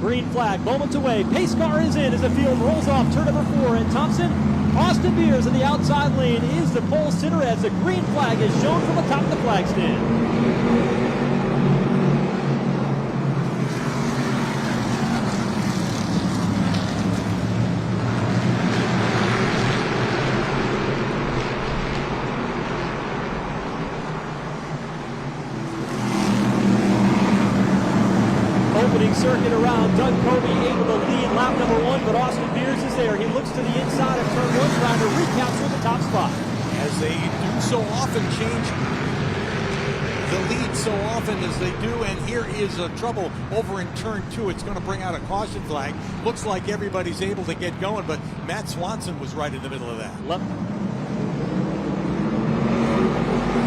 Green flag, moments away. Pace car is in as the field rolls off turn number 4 at Thompson. Austin Beers in the outside lane is the pole sitter as the green flag is shown from atop the flag stand. Opening circuit around, Doug Kobe able to lead lap number 1, but Austin Beers is there. He looks to the inside of turn 1, trying to recapture the top spot. As they do so often, change the lead so often as they do, and here is trouble over in turn 2. It's going to bring out a caution flag. Looks like everybody's able to get going, but Matt Swanson was right in the middle of that.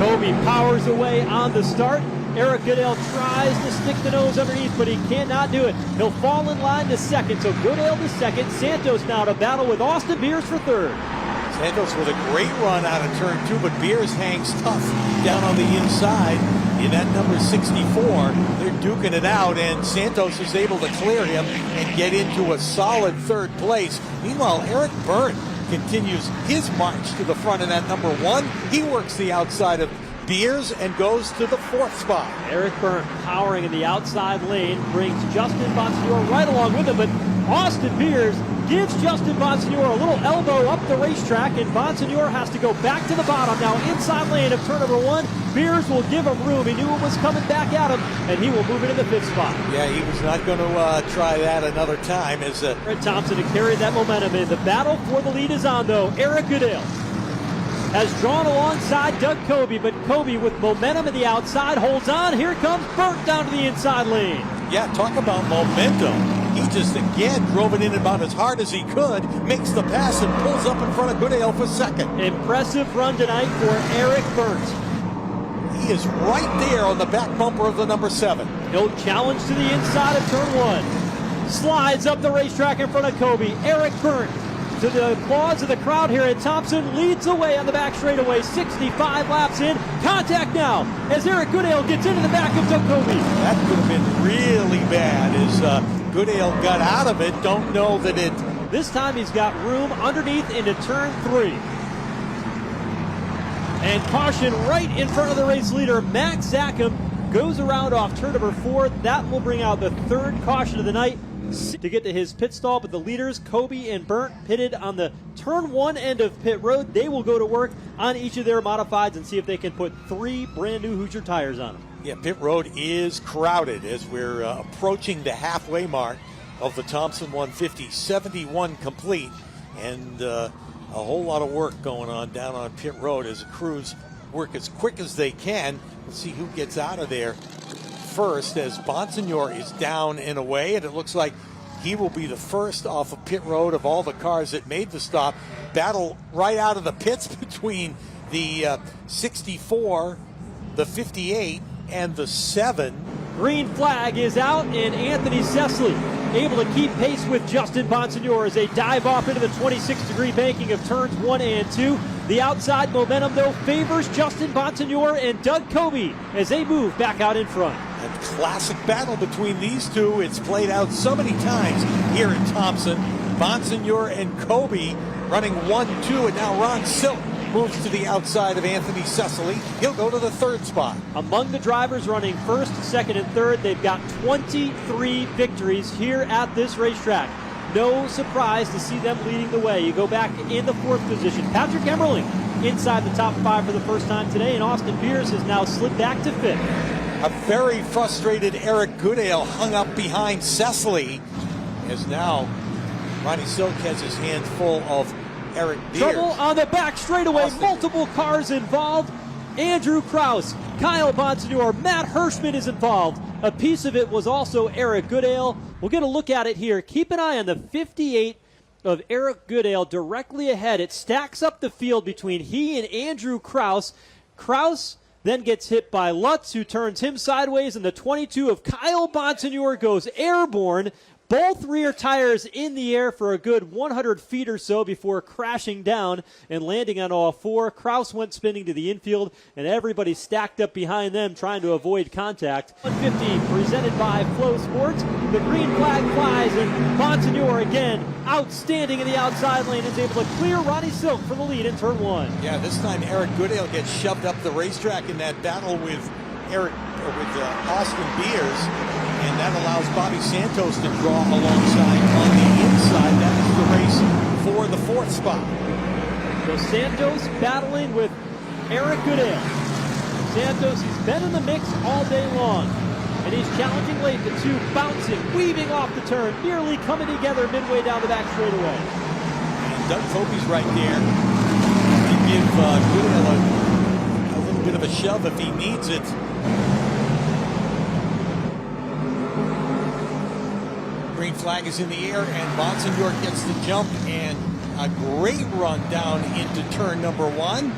Kobe powers away on the start. Eric Goodale tries to stick the nose underneath, but he cannot do it. He'll fall in line to second, so Goodale to second. Santos now to battle with Austin Beers for third. Santos with a great run out of turn 2, but Beers hangs tough down on the inside in that number 64. They're duking it out, and Santos is able to clear him and get into a solid third place. Meanwhile, Eric Byrne continues his march to the front in that number 1. He works the outside of Beers and goes to the 4th spot. Eric Byrne powering in the outside lane brings Justin Bonsignore right along with him, but Austin Beers gives Justin Bonsignore a little elbow up the racetrack, and Bonsignore has to go back to the bottom. Now inside lane of turn number 1, Beers will give him room. He knew it was coming back at him, and he will move into the 5th spot. Yeah, he was not going to try that another time. As Red Thompson to carry that momentum in. The battle for the lead is on, though. Eric Goodale has drawn alongside Doug Kobe, but Kobe with momentum in the outside holds on. Here comes Burt down to the inside lane. Yeah, talk about momentum. He just again drove it in about as hard as he could, makes the pass and pulls up in front of Goodale for second. Impressive run tonight for Eric Burt. He is right there on the back bumper of the number 7. No challenge to the inside of turn 1. Slides up the racetrack in front of Kobe. Eric Burt, to the applause of the crowd here at Thompson, leads away on the back straightaway. 65 laps in. Contact now as Eric Goodale gets into the back of Doug Kobe. That could have been really bad as Goodale got out of it. Don't know that it... This time he's got room underneath into turn 3. And caution right in front of the race leader. Max Zackham goes around off turn number 4. That will bring out the 3rd caution of the night to get to his pit stall, but the leaders, Kobe and Burt, pitted on the turn 1 end of pit road. They will go to work on each of their modifieds and see if they can put 3 brand new Hoosier tires on them. Yeah, pit road is crowded as we're approaching the halfway mark of the Thompson 150. 71 complete, and a whole lot of work going on down on pit road as the crews work as quick as they can. Let's see who gets out of there first, as Bonsignore is down and away, and it looks like he will be the first off of pit road of all the cars that made the stop. Battle right out of the pits between the 64, the 58, and the 7. Green flag is out, and Anthony Cecily able to keep pace with Justin Bonsignore as they dive off into the 26-degree banking of turns 1 and 2. The outside momentum, though, favors Justin Bonsignore and Doug Kobe as they move back out in front. A classic battle between these two. It's played out so many times here in Thompson. Bonsignore and Kobe running 1-2, and now Ron Silk moves to the outside of Anthony Cecily. He'll go to the 3rd spot. Among the drivers running 1st, 2nd, and 3rd, they've got 23 victories here at this racetrack. No surprise to see them leading the way. You go back in the 4th position. Patrick Emmerling inside the top 5 for the first time today, and Austin Beers has now slid back to 5th. A very frustrated Eric Goodale hung up behind Cecily, as now Ronnie Silk has his hands full of Eric Beers. Trouble on the back straightaway. Multiple cars involved. Andrew Krause, Kyle Bonsignore, Matt Hirschman is involved. A piece of it was also Eric Goodale. We'll get a look at it here. Keep an eye on the 58 of Eric Goodale directly ahead. It stacks up the field between he and Andrew Krause. Krause then gets hit by Lutz, who turns him sideways, and the 22 of Kyle Bonsignore goes airborne. Both rear tires in the air for a good 100 feet or so before crashing down and landing on all four. Kraus went spinning to the infield, and everybody stacked up behind them trying to avoid contact. 150 presented by FloSports. The green flag flies, and Monsignor again outstanding in the outside lane is able to clear Ronnie Silk for the lead in turn one. Yeah, this time Eric Goodale gets shoved up the racetrack in that battle with Austin Beers, and that allows Bobby Santos to draw alongside on the inside. That is the race for the fourth spot. So Santos battling with Eric Goodale. Santos, he's been in the mix all day long, and he's challenging late. The two bouncing, weaving off the turn, nearly coming together midway down the back straightaway. And Doug Toby's right there to give Goodale a little bit of a shove if he needs it. Green flag is in the air, and Monsignor gets the jump, and a great run down into turn number one.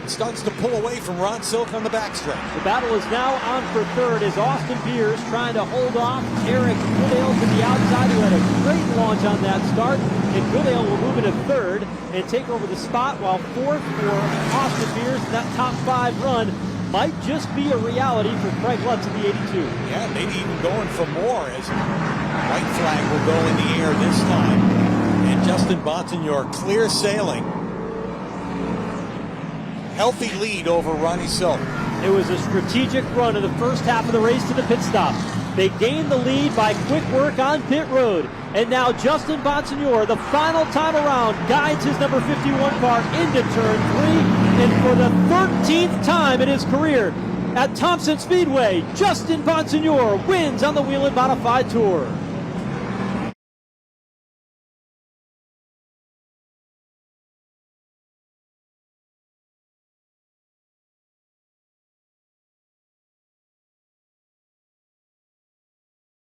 Starts to pull away from Ron Silk on the backstretch. The battle is now on for third as Austin Beers trying to hold off Eric Goodale to the outside, who had a great launch on that start. And Goodale will move into third and take over the spot, while fourth for Austin Beers. And that top five run might just be a reality for Craig Lutz in the 82. Yeah, maybe even going for more, as white flag will go in the air this time. And Justin Monsignor clear sailing. Healthy lead over Ronnie Silk. It was a strategic run in the first half of the race to the pit stop. They gained the lead by quick work on pit road. And now Justin Monsignor, the final time around, guides his number 51 car into turn three. And for the 13th time in his career at Thompson Speedway, Justin Monsignor wins on the Whelen Modified Tour.